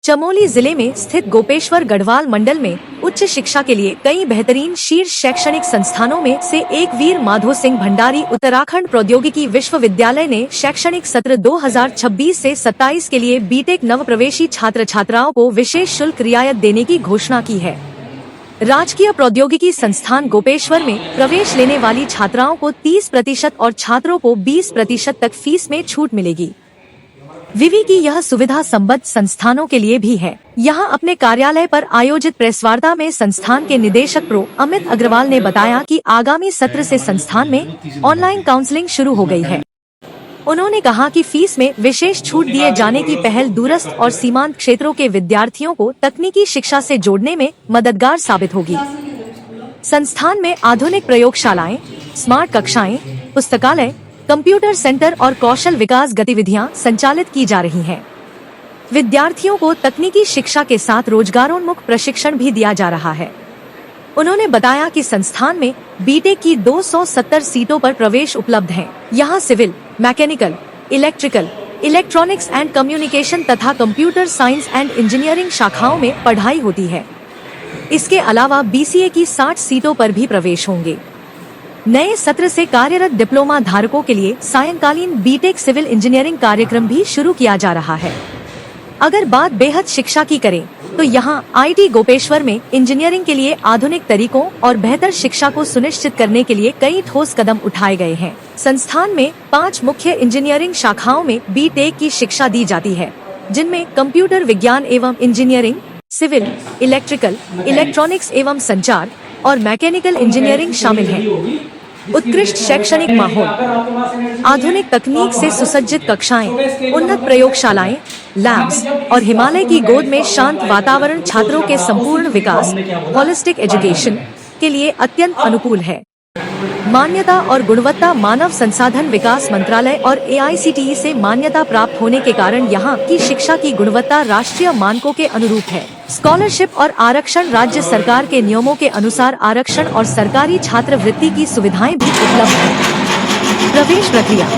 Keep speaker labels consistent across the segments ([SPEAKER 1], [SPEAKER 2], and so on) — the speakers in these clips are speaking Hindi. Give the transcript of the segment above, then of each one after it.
[SPEAKER 1] चमोली जिले में स्थित गोपेश्वर गढ़वाल मंडल में उच्च शिक्षा के लिए कई बेहतरीन शीर्ष शैक्षणिक संस्थानों में से एक वीर माधो सिंह भंडारी उत्तराखंड प्रौद्योगिकी विश्वविद्यालय ने शैक्षणिक सत्र 2026 से 27 के लिए बीटेक नवप्रवेशी छात्र छात्राओं को विशेष शुल्क रियायत देने की घोषणा की है। राजकीय प्रौद्योगिकी संस्थान गोपेश्वर में प्रवेश लेने वाली छात्राओं को 30% और छात्रों को 20% तक फीस में छूट मिलेगी। विवि की यह सुविधा संबद्ध संस्थानों के लिए भी है। यहां अपने कार्यालय पर आयोजित प्रेस वार्ता में संस्थान के निदेशक प्रो अमित अग्रवाल ने बताया कि आगामी सत्र से संस्थान में ऑनलाइन काउंसलिंग शुरू हो गई है। उन्होंने कहा कि फीस में विशेष छूट दिए जाने की पहल दूरस्थ और सीमांत क्षेत्रों के विद्यार्थियों को तकनीकी शिक्षा से जोड़ने में मददगार साबित होगी। संस्थान में आधुनिक प्रयोगशालाएं, स्मार्ट कक्षाएं, पुस्तकालय, कंप्यूटर सेंटर और कौशल विकास गतिविधियां संचालित की जा रही हैं। विद्यार्थियों को तकनीकी शिक्षा के साथ रोजगारोन्मुख प्रशिक्षण भी दिया जा रहा है। उन्होंने बताया कि संस्थान में बीटेक की 270 सीटों पर प्रवेश उपलब्ध है। यहाँ civil, mechanical, electrical, electronics and communication तथा कंप्यूटर साइंस एंड इंजीनियरिंग शाखाओं में पढ़ाई होती है। इसके अलावा बीसीए की 60 सीटों पर भी प्रवेश होंगे। नए सत्र से कार्यरत डिप्लोमा धारकों के लिए सायंकालीन बीटेक सिविल इंजीनियरिंग कार्यक्रम भी शुरू किया जा रहा है। अगर बात बेहद शिक्षा की करें तो यहाँ आईटी गोपेश्वर में इंजीनियरिंग के लिए आधुनिक तरीकों और बेहतर शिक्षा को सुनिश्चित करने के लिए कई ठोस कदम उठाए गए हैं। संस्थान में 5 मुख्य इंजीनियरिंग शाखाओं में बीटेक की शिक्षा दी जाती है, जिनमें कंप्यूटर विज्ञान एवं इंजीनियरिंग, सिविल, इलेक्ट्रिकल, इलेक्ट्रॉनिक्स एवं संचार और मैकेनिकल इंजीनियरिंग शामिल है। उत्कृष्ट शैक्षणिक माहौल, आधुनिक तकनीक से सुसज्जित कक्षाएं, उन्नत प्रयोगशालाएं, लैब्स और हिमालय की गोद में शांत वातावरण छात्रों के संपूर्ण विकास, होलिस्टिक एजुकेशन के लिए अत्यंत अनुकूल है। मान्यता और गुणवत्ता मानव संसाधन विकास मंत्रालय और एआईसीटीई से मान्यता प्राप्त होने के कारण यहाँ की शिक्षा की गुणवत्ता राष्ट्रीय मानकों के अनुरूप है। स्कॉलरशिप और आरक्षण राज्य सरकार के नियमों के अनुसार आरक्षण और सरकारी छात्रवृत्ति की सुविधाएं भी उपलब्ध हैं। प्रवेश प्रक्रिया: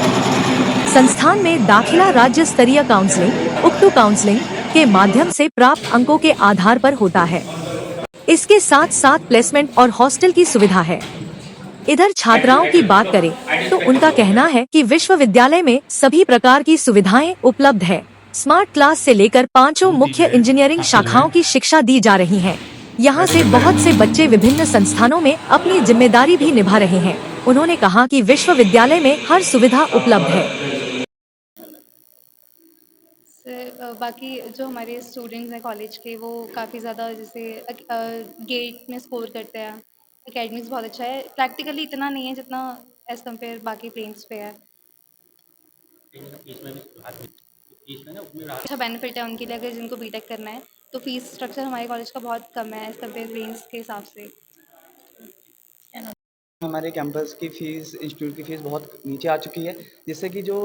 [SPEAKER 1] संस्थान में दाखिला राज्य स्तरीय काउंसलिंग, उक्तु काउंसलिंग के माध्यम से प्राप्त अंकों के आधार पर होता है। इसके साथ साथ प्लेसमेंट और हॉस्टल की सुविधा है। इधर छात्राओं की बात करें तो उनका कहना है कि विश्वविद्यालय में सभी प्रकार की सुविधाएं उपलब्ध है। स्मार्ट क्लास से लेकर 5 मुख्य इंजीनियरिंग शाखाओं की शिक्षा दी जा रही है। यहाँ से बहुत से बच्चे विभिन्न संस्थानों में अपनी जिम्मेदारी भी निभा रहे हैं। उन्होंने कहा कि विश्वविद्यालय में हर सुविधा उपलब्ध है।
[SPEAKER 2] बाकी जो हमारे स्टूडेंट्स हैं कॉलेज के, वो काफ़ी ज़्यादा जैसे गेट में स्कोर करते हैं। एकेडमिक्स बहुत अच्छा है, प्रैक्टिकली इतना नहीं है जितना एज़ कम्पेयर बाकी प्लेन्स पे है। अच्छा बेनिफिट है उनके लिए, अगर जिनको बीटेक करना है तो फीस स्ट्रक्चर हमारे कॉलेज का बहुत कम है एज़ कम्पेयर प्लेन्स के हिसाब से।
[SPEAKER 3] हमारे कैंपस की फ़ीस, इंस्टीट्यूट की फ़ीस बहुत नीचे आ चुकी है, जिससे कि जो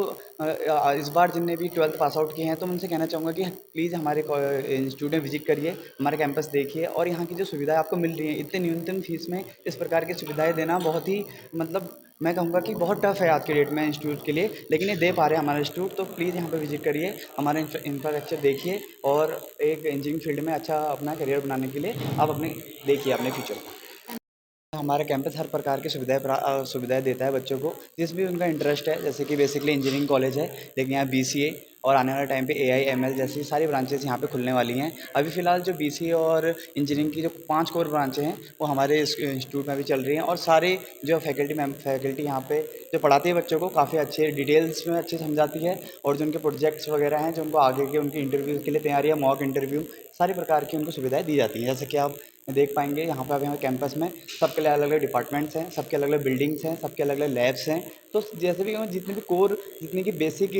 [SPEAKER 3] इस बार जिनने भी 12th पास आउट किए हैं, तो मैं उनसे कहना चाहूँगा कि प्लीज़ हमारे इंस्टीट्यूट में विजिट करिए, हमारा कैंपस देखिए और यहाँ की जो सुविधाएं आपको मिल रही हैं, इतने न्यूनतम फीस में इस प्रकार की सुविधाएं देना बहुत ही मतलब मैं कहूँगा कि बहुत टफ है आज के डेट में इंस्टीट्यूट के लिए, लेकिन ये दे पा रहे हैं हमारा इंस्टीट्यूट। तो प्लीज़ यहाँ पर विजिट करिए, हमारा इंफ्रास्ट्रक्चर देखिए और एक इंजीनियरिंग फील्ड में अच्छा अपना करियर बनाने के लिए आप अपने देखिए अपने फ्यूचर को। हमारा कैंपस हर प्रकार की सुविधाएं देता है बच्चों को, जिस भी उनका इंटरेस्ट है। जैसे कि बेसिकली इंजीनियरिंग कॉलेज है, लेकिन यहाँ बीसीए और आने वाले टाइम पे एआई एमएल जैसी सारी ब्रांचेस यहाँ पे खुलने वाली हैं। अभी फ़िलहाल जो बीसीए और इंजीनियरिंग की जो 5 कोर ब्रांचें हैं वो हमारे इंस्टीट्यूट में भी चल रही हैं और सारे जो फैकल्टी यहाँ पे जो पढ़ाती है बच्चों को काफ़ी अच्छे डिटेल्स में अच्छे समझाती है और जो उनके प्रोजेक्ट्स वगैरह हैं, जो उनको आगे के उनके इंटरव्यू के लिए तैयारी है, मॉक इंटरव्यू, सारी प्रकार की उनको सुविधाएँ दी जाती हैं। जैसे कि आप देख पाएंगे यहाँ पे अभी हमारे कैंपस में सबके लिए अलग अलग डिपार्टमेंट्स हैं, सबके अलग अलग बिल्डिंग्स हैं, सबके अलग अलग लैब्स हैं। तो जैसे भी जितने भी कोर, जितनी की बेसिक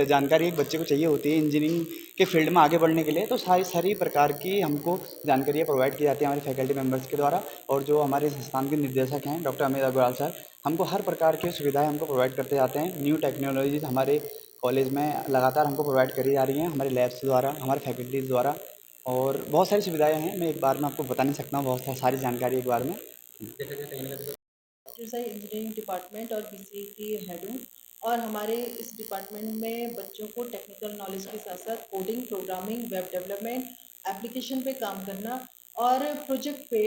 [SPEAKER 3] जानकारी एक बच्चे को चाहिए होती है इंजीनियरिंग के फील्ड में आगे बढ़ने के लिए, तो सारी प्रकार की हमको जानकारियाँ प्रोवाइड की जाती है हमारे फैकल्टी मेम्बर्स के द्वारा। और जो हमारे संस्थान के निर्देशक हैं डॉक्टर अमित अग्रवाल सर, हमको हर प्रकार की सुविधाएँ हमको प्रोवाइड करते जाते हैं। न्यू टेक्नोलॉजीज हमारे कॉलेज में लगातार हमको प्रोवाइड करी जा रही हैं हमारे लैब्स द्वारा, हमारे फैकल्टीज़ द्वारा, और बहुत सारी सुविधाएं हैं। मैं एक बार में आपको बता नहीं सकता हूँ बहुत सारी जानकारी एक बार में।
[SPEAKER 4] इंजीनियरिंग डिपार्टमेंट और बीसीए की हेड हूँ। और हमारे इस डिपार्टमेंट में बच्चों को टेक्निकल नॉलेज के साथ साथ coding, programming, web development, application पे काम करना और प्रोजेक्ट पे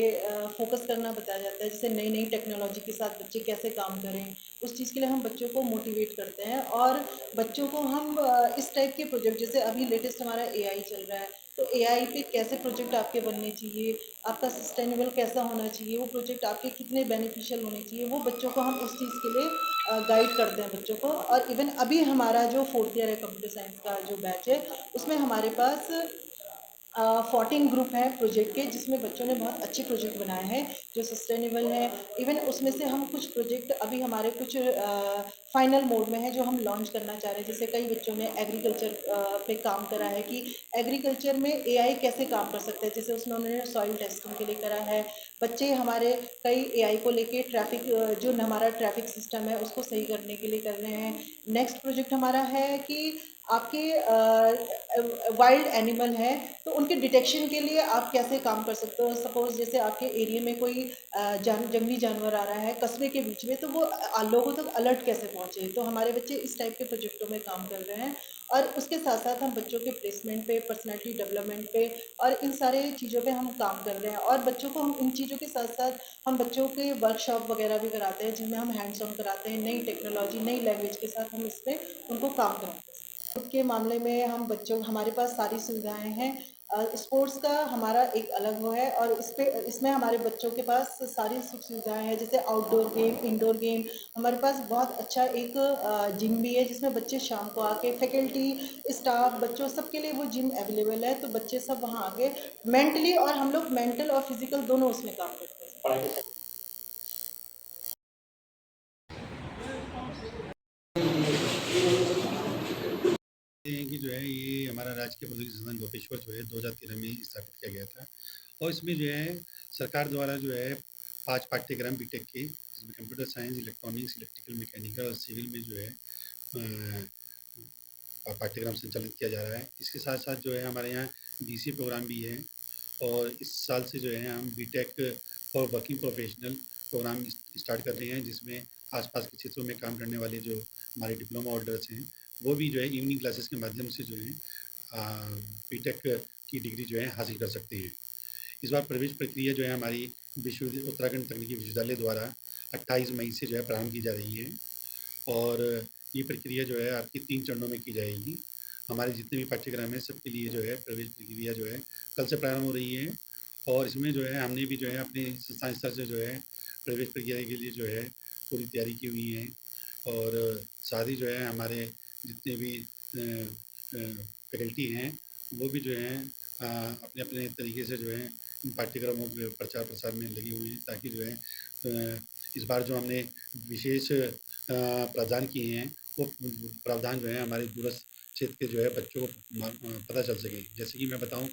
[SPEAKER 4] फोकस करना बताया जाता है। जैसे नई नई टेक्नोलॉजी के साथ बच्चे कैसे काम करें, उस चीज़ के लिए हम बच्चों को मोटिवेट करते हैं। और बच्चों को हम इस टाइप के प्रोजेक्ट, जैसे अभी लेटेस्ट हमारा एआई चल रहा है, तो एआई पे कैसे प्रोजेक्ट आपके बनने चाहिए, आपका सस्टेनेबल कैसा होना चाहिए, वो प्रोजेक्ट आपके कितने बेनिफिशियल होने चाहिए, वो बच्चों को हम उस चीज़ के लिए गाइड करते हैं बच्चों को। और इवन अभी हमारा जो 4th ईयर है कंप्यूटर साइंस का जो बैच है, उसमें हमारे पास 14 ग्रुप हैं प्रोजेक्ट के, जिसमें बच्चों ने बहुत अच्छे प्रोजेक्ट बनाए हैं जो सस्टेनेबल हैं। इवन उसमें से हम कुछ प्रोजेक्ट अभी हमारे कुछ फाइनल मोड में है जो हम लॉन्च करना चाह रहे हैं। जैसे कई बच्चों ने एग्रीकल्चर पे काम करा है कि एग्रीकल्चर में एआई कैसे काम कर सकते हैं, जैसे उसमें उन्होंने सॉइल टेस्टिंग के लिए करा है। बच्चे हमारे कई एआई को लेके ट्रैफिक, जो हमारा ट्रैफिक सिस्टम है उसको सही करने के लिए कर रहे हैं। नेक्स्ट प्रोजेक्ट हमारा है कि आपके वाइल्ड एनिमल है तो उनके डिटेक्शन के लिए आप कैसे काम कर सकते हो। सपोज जैसे आपके एरिया में कोई जंगली जानवर आ रहा है कस्बे के बीच में, तो वो लोगों तक अलर्ट कैसे पहुंचे। तो हमारे बच्चे इस टाइप के प्रोजेक्टों में काम कर रहे हैं। और उसके साथ साथ हम बच्चों के प्लेसमेंट पे, पर्सनैलिटी डेवलपमेंट पे और इन सारे चीज़ों पे हम काम कर रहे हैं। और बच्चों को हम इन चीज़ों के साथ साथ हम बच्चों के वर्कशॉप वगैरह भी कराते हैं, जिनमें हम हैंड्स ऑन कराते हैं, नई टेक्नोलॉजी, नई लैंग्वेज के साथ हम इसमें उनको काम कराते हैं। के मामले में हम बच्चों, हमारे पास सारी सुविधाएं हैं। स्पोर्ट्स का हमारा एक अलग वो है, और इसमें हमारे बच्चों के पास सारी सुख सुविधाएं हैं, जैसे आउटडोर गेम, इंडोर गेम। हमारे पास बहुत अच्छा एक जिम भी है, जिसमें बच्चे शाम को आके, फैकल्टी, स्टाफ, बच्चों सबके लिए वो जिम अवेलेबल है। तो बच्चे सब वहाँ आके मेंटली, और हम लोग मेंटल और फिजिकल दोनों उसमें काम करते हैं।
[SPEAKER 5] हैं कि जो है ये हमारा राजकीय प्रौद्योगिकी संस्थान गोपेश्वर जो है 2013 में स्थापित किया गया था। और इसमें जो है सरकार द्वारा जो है 5 पाठ्यक्रम बीटेक के, जिसमें computer science, electronics, electrical, mechanical और सिविल में जो है पाठ्यक्रम संचालित किया जा रहा है। इसके साथ साथ जो है हमारे यहाँ बीसीए प्रोग्राम भी है। और इस साल से जो है हम BTech for working professional programme start कर रहे हैं, जिसमें आसपास के क्षेत्रों में काम करने वाले जो हमारे डिप्लोमा होल्डर्स हैं वो भी जो है इवनिंग क्लासेस के माध्यम से जो है बीटेक की डिग्री जो है हासिल कर सकते हैं। इस बार प्रवेश प्रक्रिया जो है हमारी उत्तराखंड तकनीकी विश्वविद्यालय द्वारा 28 मई से जो है प्रारंभ की जा रही है। और ये प्रक्रिया जो है आपकी 3 चरणों में की जाएगी। हमारे जितने भी पाठ्यक्रम हैं सबके लिए जो है प्रवेश प्रक्रिया जो है कल से प्रारंभ हो रही है। और इसमें जो है हमने भी जो है अपने संस्थान स्तर से जो है प्रवेश प्रक्रिया के लिए जो है पूरी तैयारी की हुई है। और साथ ही जो है हमारे जितने भी फैकल्टी हैं वो भी जो हैं अपने अपने तरीके से जो है इन पाठ्यक्रमों के प्रचार प्रसार में लगी हुई हैं, ताकि जो है इस बार जो हमने विशेष प्रावधान किए हैं वो प्रावधान जो है हमारे दूरस्थ क्षेत्र के जो है बच्चों को पता चल सके। जैसे कि मैं बताऊं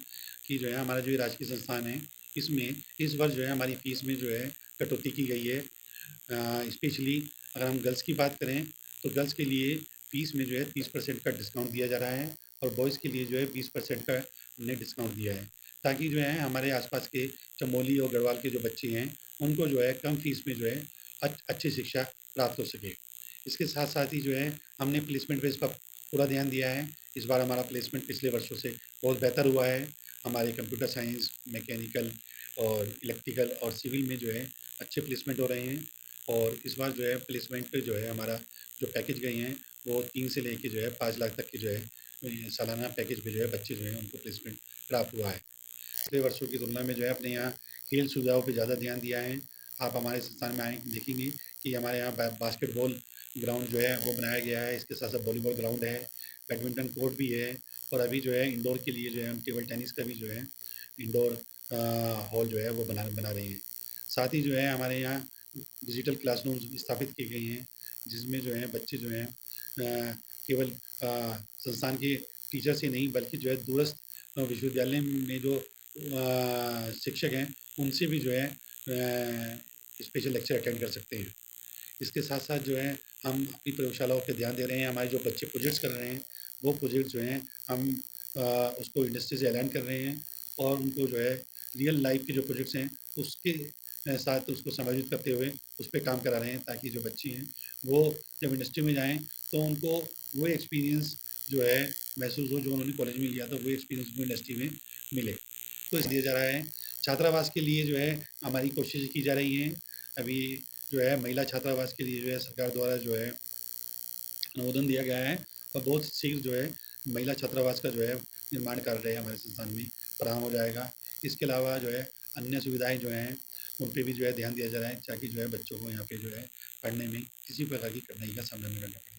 [SPEAKER 5] कि जो है हमारा जो ये राजकीय संस्थान है, इसमें इस वर्ष जो है हमारी फ़ीस में जो है कटौती की गई है। स्पेशली अगर हम गर्ल्स की बात करें तो गर्ल्स के लिए फ़ीस में जो है 30% का डिस्काउंट दिया जा रहा है, और बॉयज़ के लिए जो है 20% का हमने डिस्काउंट दिया है, ताकि जो है हमारे आसपास के चमोली और गढ़वाल के जो बच्चे हैं उनको जो है कम फ़ीस में जो है अच्छी शिक्षा प्राप्त हो सके। इसके साथ साथ ही जो है हमने प्लेसमेंट पे इसका पूरा ध्यान दिया है। इस बार हमारा प्लेसमेंट पिछले वर्षों से बहुत बेहतर हुआ है। हमारे कंप्यूटर साइंस, मैकेनिकल और इलेक्ट्रिकल और सिविल में जो है अच्छे प्लेसमेंट हो रहे हैं। और इस बार जो है प्लेसमेंट पे जो है हमारा जो पैकेज गए हैं वो 3 से लेके जो है 5 लाख तक के जो है सालाना पैकेज पे जो है बच्चे जो हैं उनको प्लेसमेंट प्राप्त हुआ है। पिछले वर्षों की तुलना में जो है अपने यहाँ खेल सुविधाओं पे ज़्यादा ध्यान दिया है। आप हमारे संस्थान में आएँ देखेंगे कि हमारे यहाँ बास्केटबॉल ग्राउंड जो है वो बनाया गया है। इसके साथ साथ वॉलीबॉल ग्राउंड है, बैडमिंटन कोर्ट भी है, और अभी जो है इंडोर के लिए जो है हम टेबल टेनिस का भी जो है इंडोर हॉल जो है वो बना रहे हैं। साथ ही जो है हमारे यहाँ डिजिटल क्लासरूम्स स्थापित किए गए हैं, जिसमें जो है बच्चे जो हैं केवल संस्थान के टीचर से नहीं बल्कि जो है दूरस्थ विश्वविद्यालय में जो शिक्षक हैं उनसे भी जो है स्पेशल लेक्चर अटेंड कर सकते हैं। इसके साथ साथ जो है हम अपनी प्रयोगशालाओं पे ध्यान दे रहे हैं। हमारे जो बच्चे प्रोजेक्ट्स कर रहे हैं वो प्रोजेक्ट जो हैं हम उसको इंडस्ट्री से अलाइन कर रहे हैं, और उनको जो है रियल लाइफ के जो प्रोजेक्ट्स हैं उसके साथ उसको समायोजित करते हुए उस पे काम करा रहे हैं, ताकि जो बच्चे हैं वो जब इंडस्ट्री में जाएँ तो उनको वो एक्सपीरियंस जो है महसूस हो जो उन्होंने कॉलेज में लिया था, वो एक्सपीरियंस उनको इंडस्ट्री में मिले। तो इस दिया जा रहा है। छात्रावास के लिए जो है हमारी कोशिश की जा रही हैं। अभी जो है महिला छात्रावास के लिए जो है सरकार द्वारा जो है अनुमोदन दिया गया है और बहुत शीघ्र जो है महिला छात्रावास का जो है निर्माण कार्य हमारे संस्थान में प्रारंभ हो जाएगा। इसके अलावा जो है अन्य सुविधाएँ जो हैं उन पे भी जो है ध्यान दिया जा रहा है ताकि जो है बच्चों को यहाँ पे जो है पढ़ने में किसी प्रकार की कठिनाई का सामना ना करना पड़े।